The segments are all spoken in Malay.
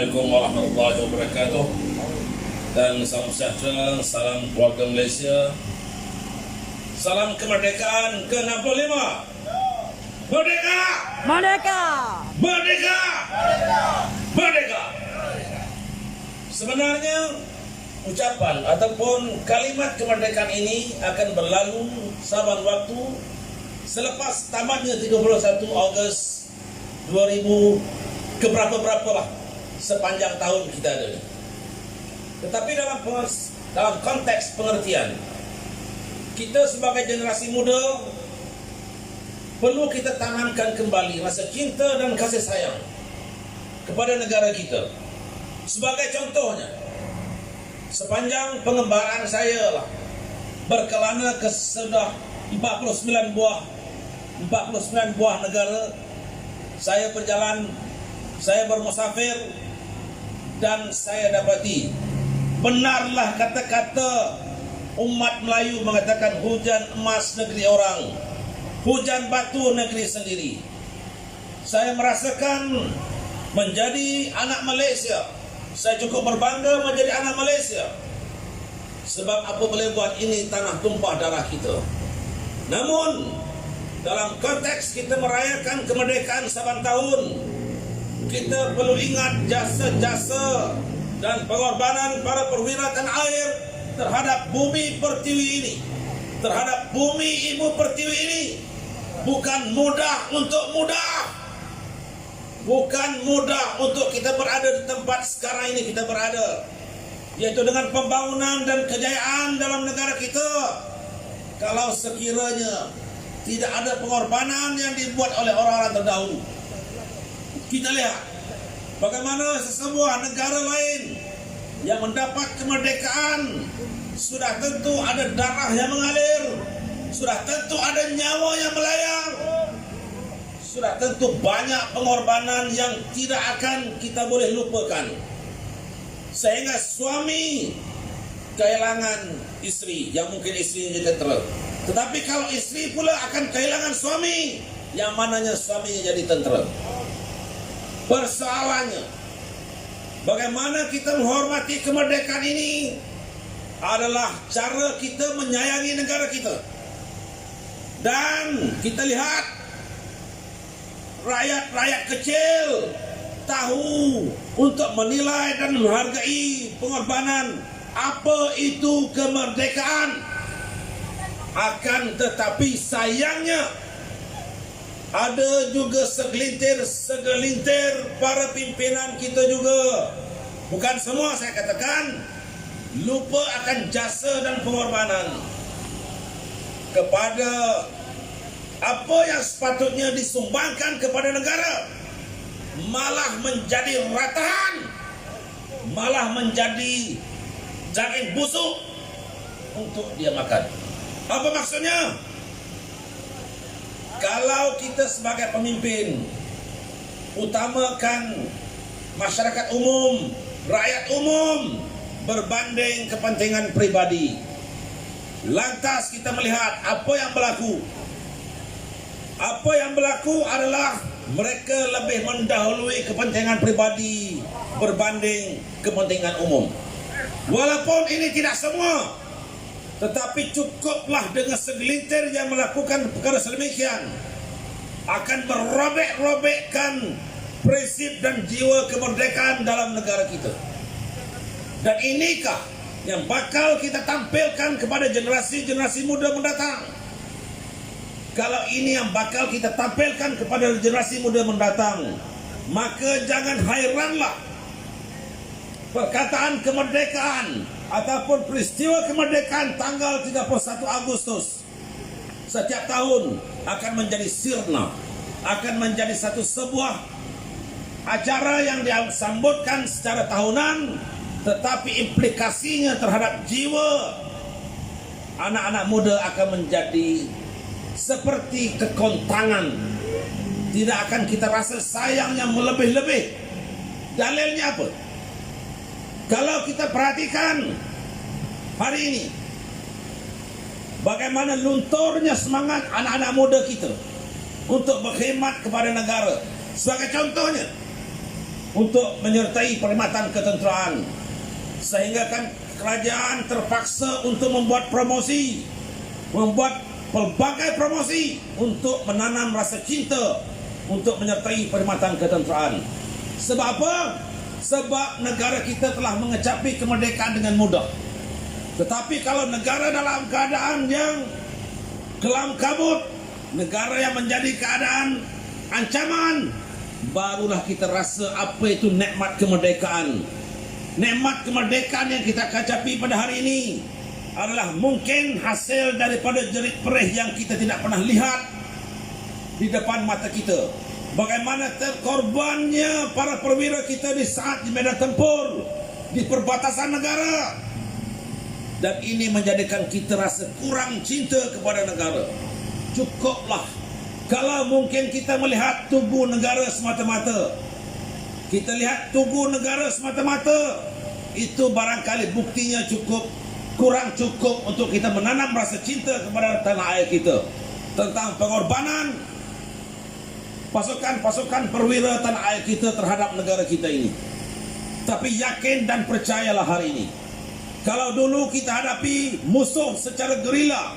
Assalamualaikum warahmatullahi wabarakatuh. Dan salam sejahtera, salam keluarga Malaysia. Salam kemerdekaan ke-65. Merdeka! Merdeka! Merdeka! Merdeka! Sebenarnya ucapan ataupun kalimat kemerdekaan ini akan berlalu saban waktu selepas tamatnya 31 Ogos 2000 keberapa-berapa lah sepanjang tahun kita ada. Tetapi dalam konteks pengertian, kita sebagai generasi muda perlu kita tanamkan kembali rasa cinta dan kasih sayang kepada negara kita. Sebagai contohnya, sepanjang pengembaraan saya lah berkelana ke sudah 49 buah negara, saya berjalan, saya bermusafir, dan saya dapati benarlah kata-kata umat Melayu mengatakan hujan emas negeri orang, hujan batu negeri sendiri. Saya merasakan menjadi anak Malaysia. Saya cukup berbangga menjadi anak Malaysia. Sebab apa boleh buat, ini tanah tumpah darah kita. Namun dalam konteks kita merayakan kemerdekaan saban tahun, kita perlu ingat jasa-jasa dan pengorbanan para perwira tanah air terhadap bumi pertiwi ini, terhadap bumi ibu pertiwi ini. Bukan mudah untuk kita berada di tempat sekarang ini kita berada, yaitu dengan pembangunan dan kejayaan dalam negara kita. Kalau sekiranya tidak ada pengorbanan yang dibuat oleh orang-orang terdahulu, kita lihat bagaimana sesebuah negara lain yang mendapat kemerdekaan, sudah tentu ada darah yang mengalir, sudah tentu ada nyawa yang melayang, sudah tentu banyak pengorbanan yang tidak akan kita boleh lupakan. Sehingga suami kehilangan istri, yang mungkin istrinya jadi tentera. Tetapi kalau istri pula akan kehilangan suami, yang mananya suaminya jadi tentera. Persoalannya, bagaimana kita menghormati kemerdekaan ini adalah cara kita menyayangi negara kita. Dan kita lihat rakyat-rakyat kecil tahu untuk menilai dan menghargai pengorbanan apa itu kemerdekaan. Akan tetapi sayangnya ada juga segelintir para pimpinan kita juga, bukan semua saya katakan, lupa akan jasa dan pengorbanan kepada apa yang sepatutnya disumbangkan kepada negara, malah menjadi ratahan, malah menjadi daging busuk untuk dia makan. Apa maksudnya? Kalau kita sebagai pemimpin utamakan masyarakat umum, rakyat umum berbanding kepentingan pribadi, lantas kita melihat apa yang berlaku. Apa yang berlaku adalah mereka lebih mendahului kepentingan pribadi berbanding kepentingan umum. Walaupun ini tidak semua, tetapi cukuplah dengan segelintir yang melakukan perkara sedemikian akan merobek-robekkan prinsip dan jiwa kemerdekaan dalam negara kita. Dan inikah yang bakal kita tampilkan kepada generasi-generasi muda mendatang. Kalau ini yang bakal kita tampilkan kepada generasi muda mendatang, maka jangan hairanlah perkataan kemerdekaan ataupun peristiwa kemerdekaan tanggal 31 Agustus setiap tahun akan menjadi sirna, akan menjadi sebuah acara yang disambutkan secara tahunan, tetapi implikasinya terhadap jiwa anak-anak muda akan menjadi seperti kekontangan. Tidak akan kita rasa sayang yang melebih-lebih. Dalilnya apa? Kalau kita perhatikan hari ini, bagaimana lunturnya semangat anak-anak muda kita untuk berkhidmat kepada negara. Sebagai contohnya, untuk menyertai perkhidmatan ketenteraan, sehingga kan kerajaan terpaksa untuk membuat promosi, membuat pelbagai promosi untuk menanam rasa cinta untuk menyertai perkhidmatan ketenteraan. Sebab apa? Sebab negara kita telah mengecapi kemerdekaan dengan mudah. Tetapi kalau negara dalam keadaan yang kelam kabut, negara yang menjadi keadaan ancaman, barulah kita rasa apa itu nikmat kemerdekaan. Nikmat kemerdekaan yang kita kacapi pada hari ini adalah mungkin hasil daripada jerit perih yang kita tidak pernah lihat di depan mata kita. Bagaimana terkorbannya para perwira kita di saat di medan tempur, di perbatasan negara. Dan ini menjadikan kita rasa kurang cinta kepada negara. Cukuplah kalau mungkin kita melihat tubuh negara semata-mata. Kita lihat tubuh negara semata-mata, itu barangkali buktinya kurang cukup untuk kita menanam rasa cinta kepada tanah air kita. Tentang pengorbanan pasukan-pasukan perwira tanah air kita terhadap negara kita ini. Tapi yakin dan percayalah hari ini, kalau dulu kita hadapi musuh secara gerila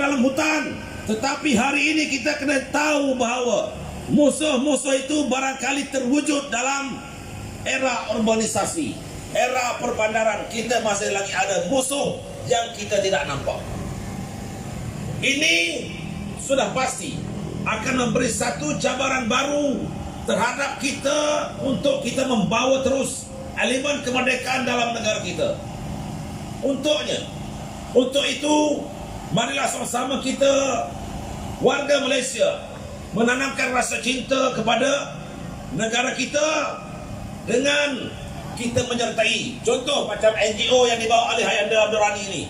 dalam hutan, tetapi hari ini kita kena tahu bahawa musuh-musuh itu barangkali terwujud dalam era urbanisasi, era perbandaran. Kita masih lagi ada musuh yang kita tidak nampak. Ini sudah pasti akan memberi satu cabaran baru terhadap kita untuk kita membawa terus elemen kemerdekaan dalam negara kita. Untuk itu, marilah sama-sama kita warga Malaysia menanamkan rasa cinta kepada negara kita dengan kita menyertai. Contoh macam NGO yang dibawa oleh Ayahanda Abdul Rani ini.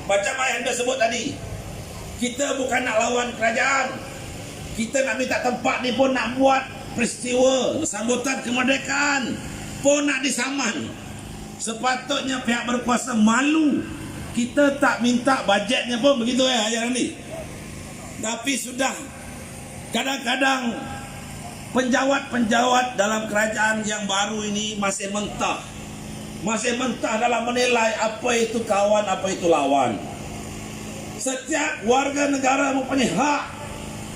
Macam Ayahanda sebut tadi, kita bukan nak lawan kerajaan. Kita nak minta tempat ni pun nak buat peristiwa sambutan kemerdekaan pun nak disaman. Sepatutnya pihak berkuasa malu. Kita tak minta bajetnya pun begitu Haji Randi. Tapi sudah kadang-kadang penjawat-penjawat dalam kerajaan yang baru ini masih mentah dalam menilai apa itu kawan, apa itu lawan. Setiap warga negara mempunyai hak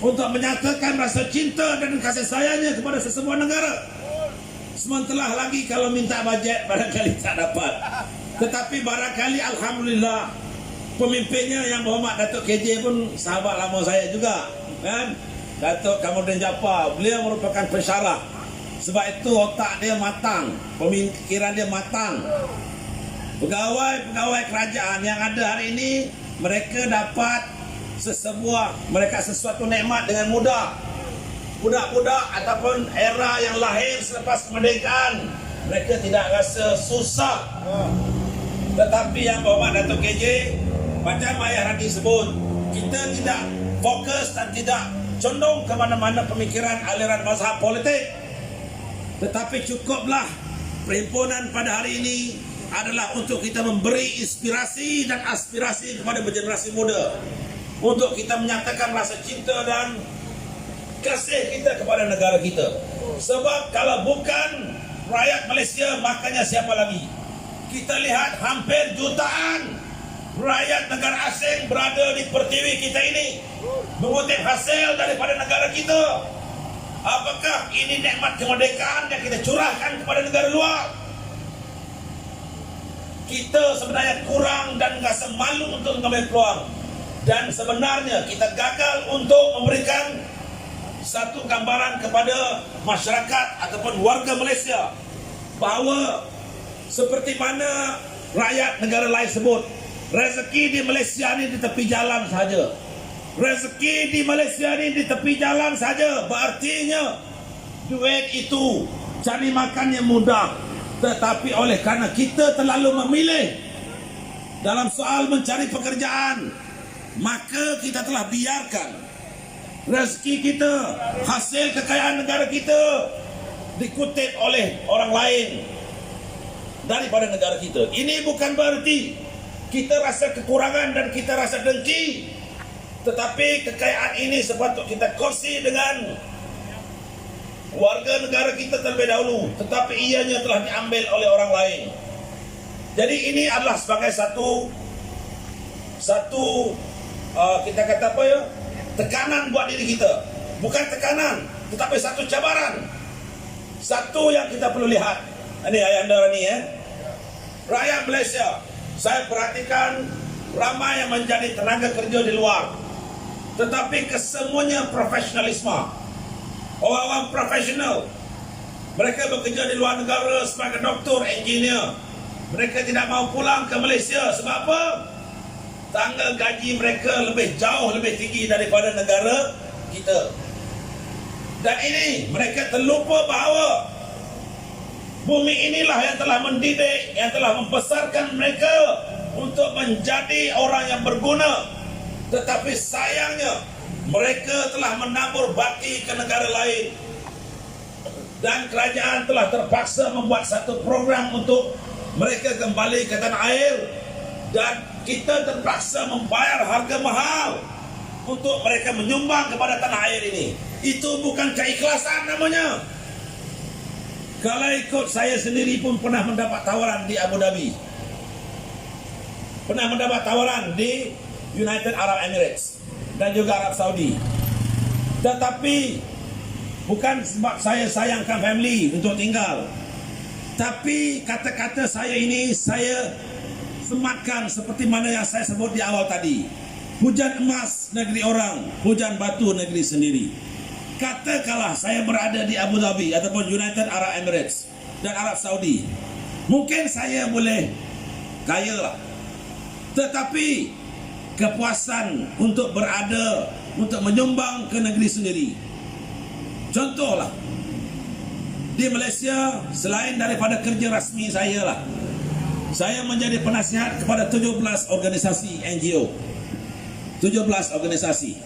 untuk menyatakan rasa cinta dan kasih sayangnya kepada sesebuah negara. Sementara lagi kalau minta bajet barangkali tak dapat. Tetapi barangkali alhamdulillah pemimpinnya yang berhormat Datuk KJ pun sahabat lama saya juga, kan? Datuk Kamaldin Jaafar, beliau merupakan pensyarah. Sebab itu otak dia matang, pemikiran dia matang. Pegawai-pegawai kerajaan yang ada hari ini, mereka dapat sesuatu nikmat dengan mudah. Budak-budak ataupun era yang lahir selepas kemerdekaan, mereka tidak rasa susah. Tetapi yang berhormat Datuk KJ, macam Ayah Randi sebut, kita tidak fokus dan tidak condong ke mana-mana pemikiran aliran mazhab politik. Tetapi cukuplah perhimpunan pada hari ini adalah untuk kita memberi inspirasi dan aspirasi kepada generasi muda, untuk kita menyatakan rasa cinta dan kasih kita kepada negara kita. Sebab kalau bukan rakyat Malaysia, makanya siapa lagi? Kita lihat hampir jutaan rakyat negara asing berada di pertiwi kita ini, mengutip hasil daripada negara kita. Apakah ini nikmat kemerdekaan yang kita curahkan kepada negara luar? Kita sebenarnya kurang dan rasa malu untuk mengambil peluang. Dan sebenarnya kita gagal untuk memberikan satu gambaran kepada masyarakat ataupun warga Malaysia bahawa seperti mana rakyat negara lain sebut, rezeki di Malaysia ni di tepi jalan saja. Rezeki di Malaysia ni di tepi jalan saja. Berartinya duit itu cari makannya mudah. Tetapi oleh kerana kita terlalu memilih dalam soal mencari pekerjaan, maka kita telah biarkan rezeki kita, hasil kekayaan negara kita dikutip oleh orang lain daripada negara kita. Ini bukan berarti kita rasa kekurangan dan kita rasa dengki, tetapi kekayaan ini sepatutnya kita kongsi dengan warga negara kita terlebih dahulu, tetapi ianya telah diambil oleh orang lain. Jadi ini adalah sebagai satu kita kata apa ya, tekanan buat diri kita. Bukan tekanan, tetapi satu cabaran. Satu yang kita perlu lihat. Ini Ayanda Rani ya. Rakyat Malaysia, saya perhatikan ramai yang menjadi tenaga kerja di luar, tetapi kesemuanya profesionalisme. Orang-orang profesional, mereka bekerja di luar negara sebagai doktor, engineer. Mereka tidak mau pulang ke Malaysia. Sebab apa? Tangga gaji mereka jauh lebih tinggi daripada negara kita. Dan ini mereka terlupa bahawa bumi inilah yang telah mendidik, yang telah membesarkan mereka untuk menjadi orang yang berguna. Tetapi sayangnya mereka telah menabur baki ke negara lain, dan kerajaan telah terpaksa membuat satu program untuk mereka kembali ke tanah air, dan kita terpaksa membayar harga mahal untuk mereka menyumbang kepada tanah air ini. Itu bukan keikhlasan namanya. Kalau ikut, saya sendiri pun pernah mendapat tawaran di Abu Dhabi, pernah mendapat tawaran di United Arab Emirates dan juga Arab Saudi. Tetapi bukan sebab saya sayangkan family untuk tinggal, tapi kata-kata saya ini saya sematkan seperti mana yang saya sebut di awal tadi. Hujan emas negeri orang, hujan batu negeri sendiri. Katakanlah saya berada di Abu Dhabi ataupun United Arab Emirates dan Arab Saudi, mungkin saya boleh kaya lah, tetapi kepuasan untuk berada, untuk menyumbang ke negeri sendiri. Contohlah, di Malaysia, selain daripada kerja rasmi saya lah, saya menjadi penasihat kepada 17 organisasi NGO. 17 organisasi.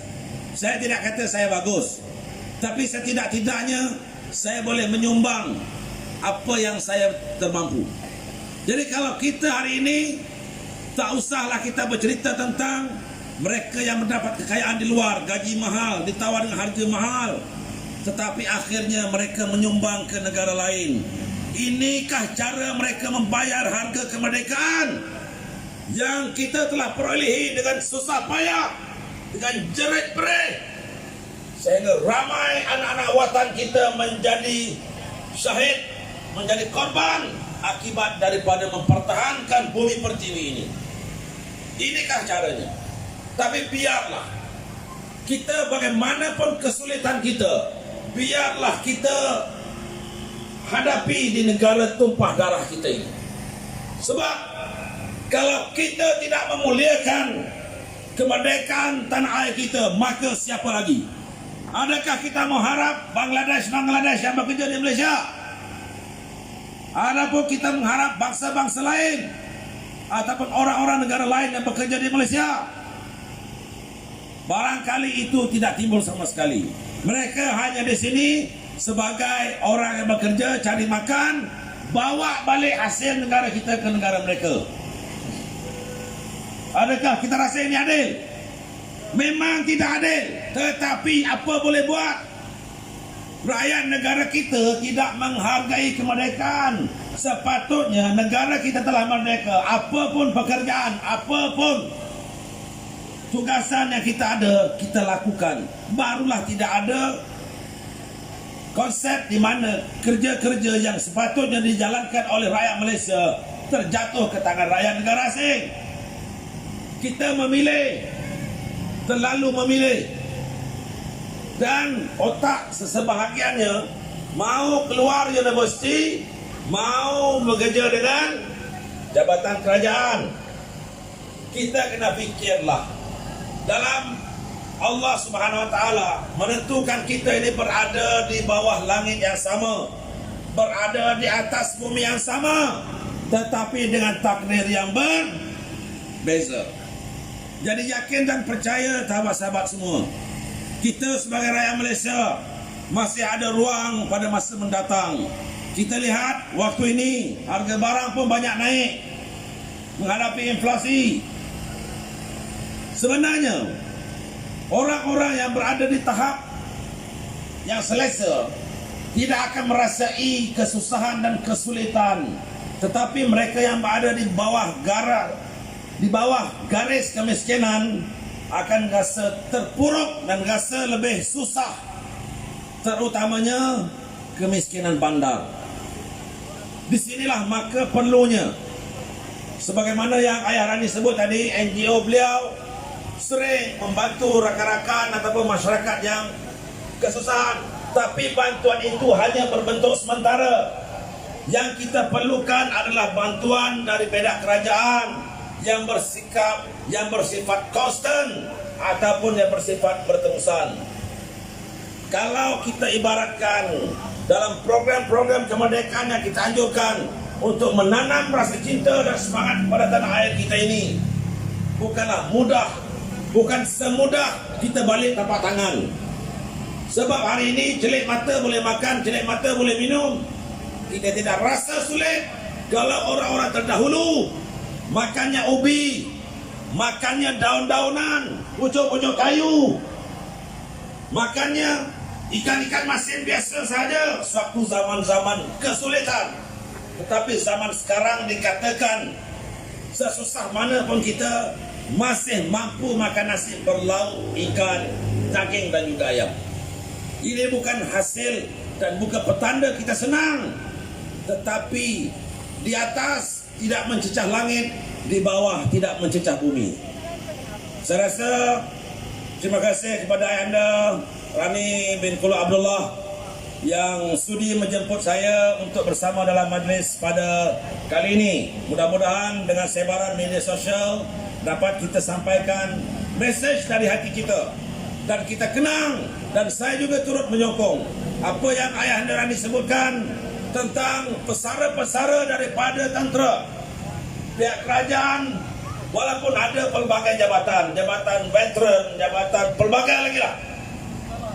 Saya tidak kata saya bagus, tapi setidak-tidaknya saya boleh menyumbang apa yang saya termampu. Jadi kalau kita hari ini, tak usahlah kita bercerita tentang mereka yang mendapat kekayaan di luar, gaji mahal, ditawar dengan harga mahal, tetapi akhirnya mereka menyumbang ke negara lain. Inikah cara mereka membayar harga kemerdekaan yang kita telah perolehi dengan susah payah, dengan jerit perih, sehingga ramai anak-anak watan kita menjadi syahid, menjadi korban akibat daripada mempertahankan bumi pertiwi ini. Inikah caranya? Tapi biarlah kita, bagaimanapun kesulitan kita, biarlah kita hadapi di negara tumpah darah kita ini. Sebab kalau kita tidak memuliakan kemerdekaan tanah air kita, maka siapa lagi? Adakah kita mengharap Bangladesh yang bekerja di Malaysia? Adapun kita mengharap bangsa-bangsa lain ataupun orang-orang negara lain yang bekerja di Malaysia? Barangkali itu tidak timbul sama sekali. Mereka hanya di sini sebagai orang yang bekerja, cari makan, bawa balik hasil negara kita ke negara mereka. Adakah kita rasa ini adil? Memang tidak adil. Tetapi apa boleh buat? Rakyat negara kita tidak menghargai kemerdekaan. Sepatutnya negara kita telah merdeka, apapun pekerjaan, apapun tugasan yang kita ada, kita lakukan. Barulah tidak ada konsep di mana kerja-kerja yang sepatutnya dijalankan oleh rakyat Malaysia terjatuh ke tangan rakyat negara asing. Kita memilih, terlalu memilih, dan otak sesebahagiannya mau keluar universiti, mau bekerja dengan jabatan kerajaan. Kita kena fikirlah, dalam Allah Subhanahu Wa Taala menentukan kita ini berada di bawah langit yang sama, berada di atas bumi yang sama, tetapi dengan takdir yang berbeza. Jadi yakin dan percaya, sahabat-sahabat semua, kita sebagai rakyat Malaysia masih ada ruang pada masa mendatang. Kita lihat waktu ini harga barang pun banyak naik menghadapi inflasi. Sebenarnya orang-orang yang berada di tahap yang selesa tidak akan merasai kesusahan dan kesulitan, tetapi mereka yang berada di bawah garis kemiskinan akan rasa terpuruk dan rasa lebih susah, terutamanya kemiskinan bandar. Disinilah maka perlunya, sebagaimana yang Ayah Rani sebut tadi, NGO beliau sering membantu rakan-rakan ataupun masyarakat yang kesusahan, tapi bantuan itu hanya berbentuk sementara. Yang kita perlukan adalah bantuan daripada kerajaan yang bersifat konstan ataupun yang bersifat berterusan. Kalau kita ibaratkan dalam program-program kemerdekaan yang kita anjurkan untuk menanam rasa cinta dan semangat kepada tanah air kita ini, bukanlah mudah, bukan semudah kita balik tapak tangan. Sebab hari ini celik mata boleh makan, celik mata boleh minum. Kita tidak rasa sulit kalau orang-orang terdahulu makannya ubi, makannya daun-daunan, pucuk-pucuk kayu, makannya ikan-ikan masin biasa saja sewaktu zaman-zaman kesulitan. Tetapi zaman sekarang dikatakan sesusah mana pun kita masih mampu makan nasi berlauk ikan, daging dan juga ayam. Ini bukan hasil dan bukan petanda kita senang, tetapi di atas tidak mencecah langit, di bawah tidak mencecah bumi. Saya rasa terima kasih kepada Ayahanda Rani bin Kulu Abdullah yang sudi menjemput saya untuk bersama dalam majlis pada kali ini. Mudah-mudahan dengan sebaran media sosial dapat kita sampaikan mesej dari hati kita dan kita kenang, dan saya juga turut menyokong apa yang Ayahanda Rani sebutkan tentang pesara-pesara daripada tentera, pihak kerajaan, walaupun ada pelbagai jabatan veteran, jabatan pelbagai lagi lah,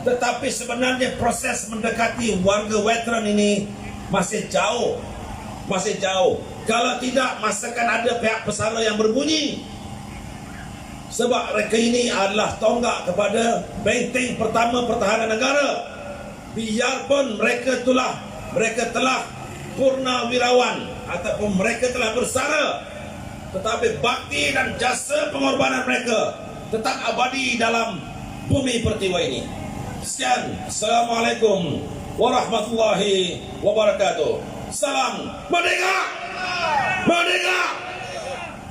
tetapi sebenarnya proses mendekati warga veteran ini masih jauh. Kalau tidak, masakan ada pihak pesara yang berbunyi. Sebab mereka ini adalah tonggak kepada benteng pertama pertahanan negara. Biarpun mereka telah purnawirawan ataupun mereka telah bersara, tetapi bakti dan jasa pengorbanan mereka tetap abadi dalam bumi pertiwi ini. Sekian, Assalamualaikum warahmatullahi wabarakatuh. Salam Merdeka! Merdeka!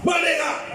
Merdeka!